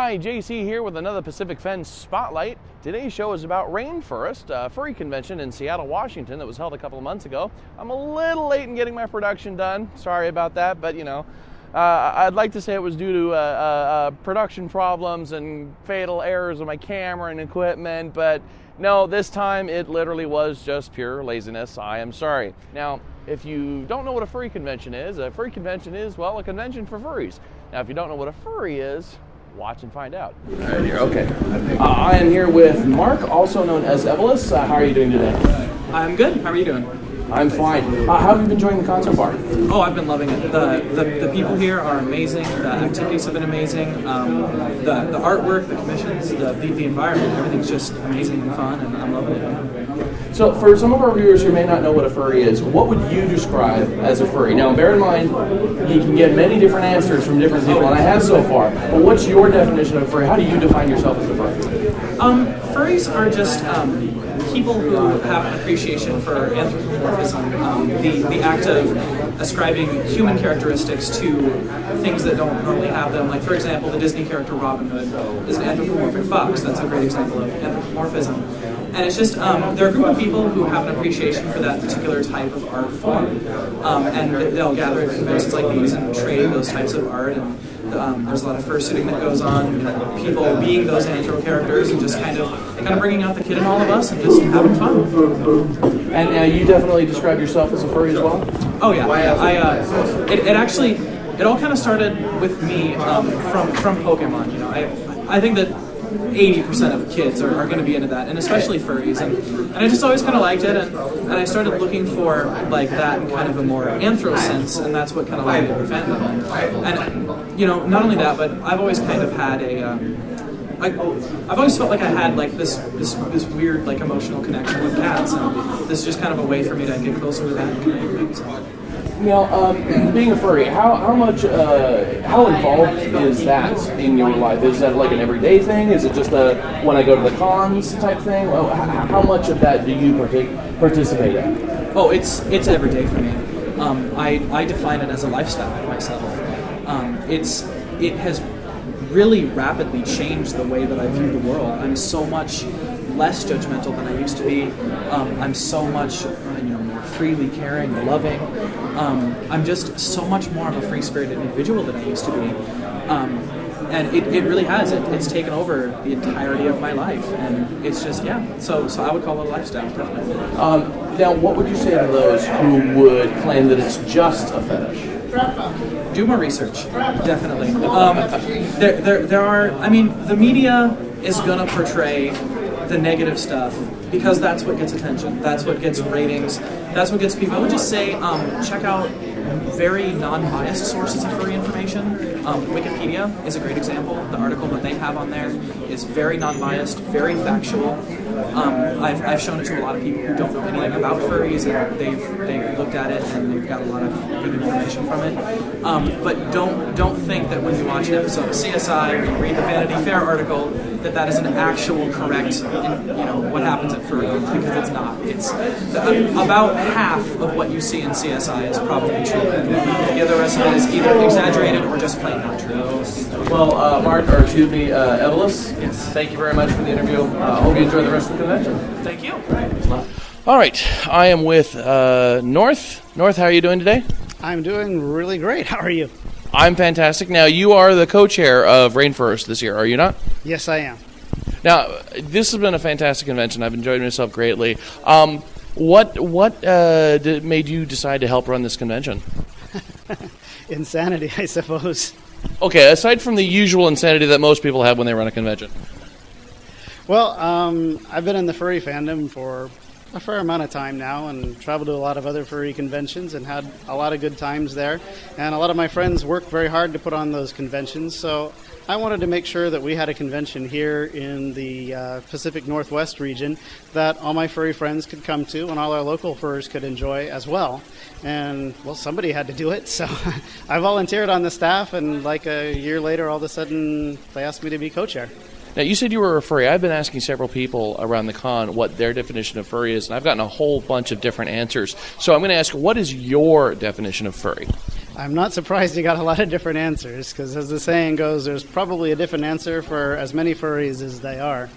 Hi, JC here with another Pacific Fence Spotlight. Today's show is about Rainfurrest, a furry convention in Seattle, Washington that was held a couple of months ago. I'm a little late in getting my production done. Sorry about that, but I'd like to say it was due to production problems and fatal errors of my camera and equipment, but no, this time it literally was just pure laziness. I am sorry. Now, if you don't know what a furry convention is, a well, a convention for furries. Now, if you don't know what a furry is, watch and find out. Right here, okay. I am here with Mark, also known as Evelus. How are you doing today? I'm good. How are you doing? I'm fine. How have you been enjoying the con so far? Oh, I've been loving it. The people here are amazing. The activities have been amazing. The artwork, the commissions, the environment, everything's just amazing and fun, and I'm loving it. So for some of our viewers who may not know what a furry is, what would you describe as a furry? Now, bear in mind, you can get many different answers from different people, and I have so far. But what's your definition of a furry? How do you define yourself as a furry? Furries are just people who have an appreciation for anthropomorphism, the act of ascribing human characteristics to things that don't normally have them. Like, for example, the Disney character Robin Hood is an anthropomorphic fox. That's a great example of anthropomorphism. And it's just, there are a group of people who have an appreciation for that particular type of art form. And they'll gather at conventions like these and trade those types of art. And there's a lot of fursuiting that goes on, people being those anthro characters and just kind of bringing out the kid in all of us and just having fun. And you definitely describe yourself as a furry as well? Oh yeah, it all kind of started with me from Pokemon. I think that 80% of kids are going to be into that, and especially furries, and I just always kind of liked it, and I started looking for like that in kind of a more anthro sense, and that's what kind of led me to the fandom. And not only that, but I've always kind of had I've always felt like I had like this weird like emotional connection with cats, and this is just kind of a way for me to get closer to that kind of thing. So. Now, being a furry, how involved is that in your life? Is that like an everyday thing? Is it just when I go to the cons type thing? How much of that do you participate in? Oh, it's every day for me. I define it as a lifestyle myself. It has really rapidly changed the way that I view the world. I'm so much less judgmental than I used to be. I'm so much more freely caring and loving. I'm just so much more of a free-spirited individual than I used to be. And it really has. It's taken over the entirety of my life. And it's just, so I would call it a lifestyle, definitely. Now, what would you say to those who would claim that it's just a fetish? Do more research, definitely. There are, the media is going to portray the negative stuff because that's what gets attention, that's what gets ratings, that's what gets people. I would just say check out very non-biased sources of furry information. Wikipedia is a great example. The article that they have on there is very non-biased, very factual. I've shown it to a lot of people who don't know anything about furries, and they've looked at it and they've got a lot of good information from it. But don't think that when you watch an episode of CSI or you read the Vanity Fair article that is an actual correct, what happens at furries, because it's not. It's about half of what you see in CSI is probably true. The other rest of it is either exaggerated or just plain not true. Well, Mark, or excuse me, Evelus, yes. Thank you very much for the interview. I hope you enjoy the rest of the convention. Thank you. All right, I am with North. North, how are you doing today? I'm doing really great. How are you? I'm fantastic. Now, you are the co-chair of Rainfurrest this year, are you not? Yes, I am. Now, this has been a fantastic convention. I've enjoyed myself greatly. What made you decide to help run this convention? Insanity, I suppose. Okay, aside from the usual insanity that most people have when they run a convention. Well, I've been in the furry fandom for a fair amount of time now and traveled to a lot of other furry conventions and had a lot of good times there. And a lot of my friends worked very hard to put on those conventions, so I wanted to make sure that we had a convention here in the Pacific Northwest region that all my furry friends could come to and all our local furries could enjoy as well. And, well, somebody had to do it, so I volunteered on the staff, and like a year later, all of a sudden, they asked me to be co-chair. Now, you said you were a furry. I've been asking several people around the con what their definition of furry is, and I've gotten a whole bunch of different answers. So I'm going to ask, what is your definition of furry? I'm not surprised you got a lot of different answers, because as the saying goes, there's probably a different answer for as many furries as they are.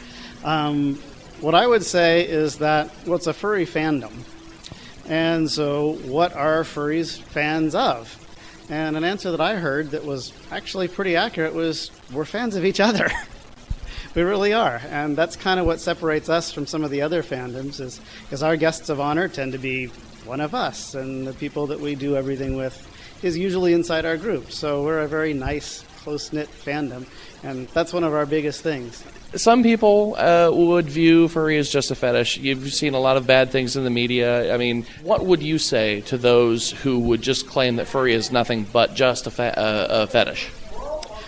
What I would say is that, well, it's a furry fandom. And so what are furries fans of? And an answer that I heard that was actually pretty accurate was, we're fans of each other. We really are. And that's kind of what separates us from some of the other fandoms, is our guests of honor tend to be one of us, and the people that we do everything with is usually inside our group. So we're a very nice, close-knit fandom, and that's one of our biggest things. Some people would view furry as just a fetish. You've seen a lot of bad things in the media. I mean, what would you say to those who would just claim that furry is nothing but just a fetish?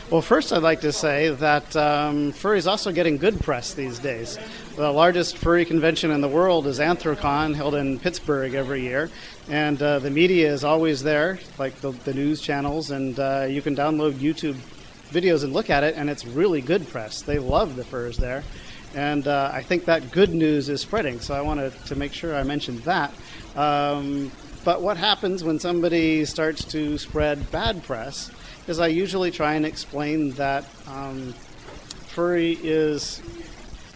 Well, first I'd like to say that furry is also getting good press these days. The largest furry convention in the world is Anthrocon, held in Pittsburgh every year. And the media is always there, like the news channels, and you can download YouTube videos and look at it, and it's really good press. They love the furs there. And I think that good news is spreading, so I wanted to make sure I mentioned that. But what happens when somebody starts to spread bad press is I usually try and explain that furry is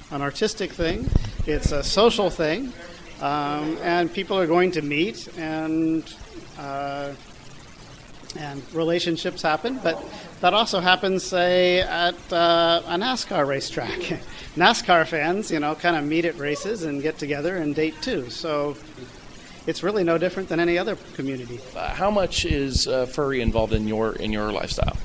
an artistic thing, it's a social thing, and people are going to meet, and relationships happen, but that also happens, say, at a NASCAR racetrack. NASCAR fans, kind of meet at races and get together and date too. So it's really no different than any other community. How much is furry involved in your lifestyle?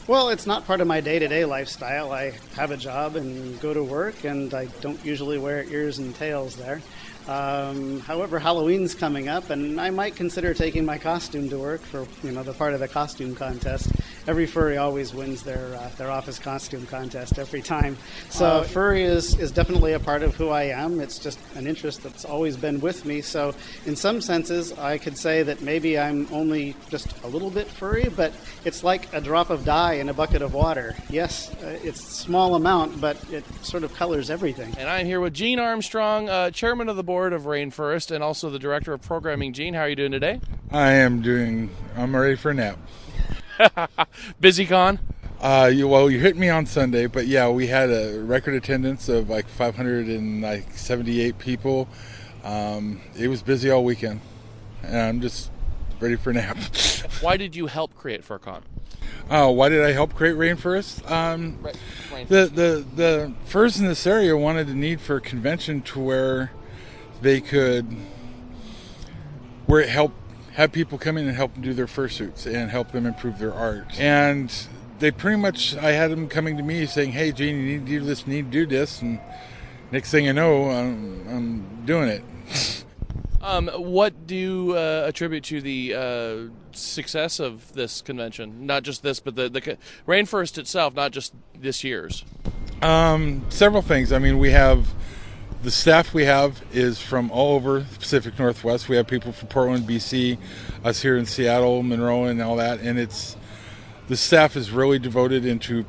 Well, it's not part of my day-to-day lifestyle. I have a job and go to work, and I don't usually wear ears and tails there. However, Halloween's coming up, and I might consider taking my costume to work for, the part of the costume contest. Every furry always wins their office costume contest every time. So furry is definitely a part of who I am. It's just an interest that's always been with me. So in some senses, I could say that maybe I'm only just a little bit furry, but it's like a drop of dye in a bucket of water. Yes, it's a small amount, but it sort of colors everything. And I'm here with Gene Armstrong, chairman of the board of Rainfurrest, and also the director of programming. Gene, how are you doing today? I'm ready for a nap. Busy con? You hit me on Sunday, but yeah, we had a record attendance of like 578 people. It was busy all weekend, and I'm just ready for a nap. Why did you help create FurCon? Why did I help create Rainfurrest? The furs in this area wanted a need for a convention to where they could have people come in and help them do their fursuits and help them improve their art. And they pretty much, I had them coming to me saying, hey, Gene, you need to do this, you need to do this. And next thing I know, I'm doing it. What do you attribute to the success of this convention? Not just this, but the Rainfurrest itself, not just this year's. Several things. I mean, the staff we have is from all over the Pacific Northwest. We have people from Portland, BC, us here in Seattle, Monroe, and all that. And the staff is really devoted into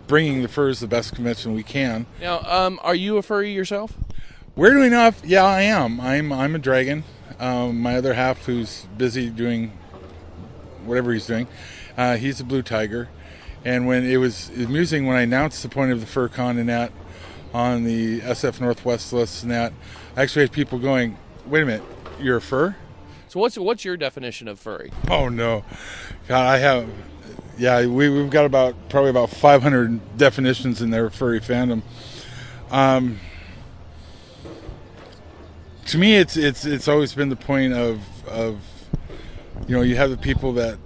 bringing the furs the best convention we can. Now, are you a furry yourself? Weirdly enough, yeah, I am. I'm a dragon. My other half, who's busy doing whatever he's doing, he's a blue tiger. And when it was amusing when I announced the point of the FurCon and that on the SF Northwest list and that, I actually had people going, wait a minute, you're a fur? So what's your definition of furry? Oh no, God, we've got probably about 500 definitions in their furry fandom. To me, it's always been the point of you have the people that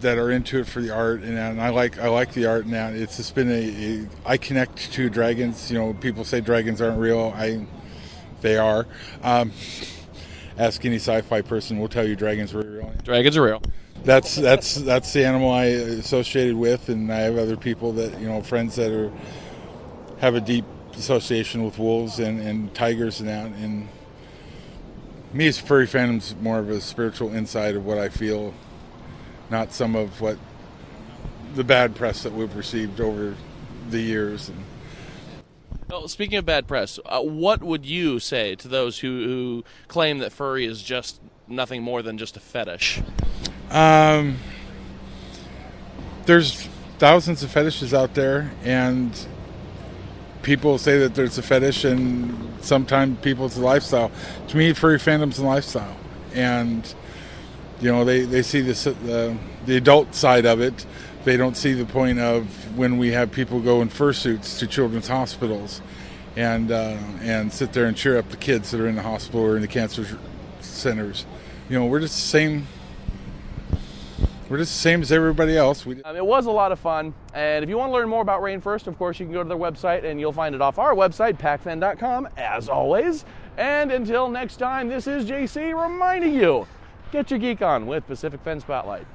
are into it for the art, and I like the art. Now it's just been I connect to dragons. People say dragons aren't real. They are. Ask any sci-fi person, will tell you dragons are real. Dragons are real. That's the animal I associated with, and I have other people that friends that have a deep association with wolves and tigers and that. And me, as furry fandom's more of a spiritual insight of what I feel, not some of what the bad press that we've received over the years. Well, speaking of bad press, what would you say to those who claim that furry is just nothing more than just a fetish? There's thousands of fetishes out there, and people say that there's a fetish, and sometimes people it's a lifestyle. To me, furry fandom's a lifestyle, and they see this the adult side of it. They don't see the point of when we have people go in fursuits to children's hospitals and sit there and cheer up the kids that are in the hospital or in the cancer centers. We're just the same. We're just the same as everybody else. It was a lot of fun, and if you want to learn more about Rainfurrest, of course, you can go to their website, and you'll find it off our website, pacfan.com, as always. And until next time, this is JC reminding you, get your geek on with Pacific Fen Spotlight.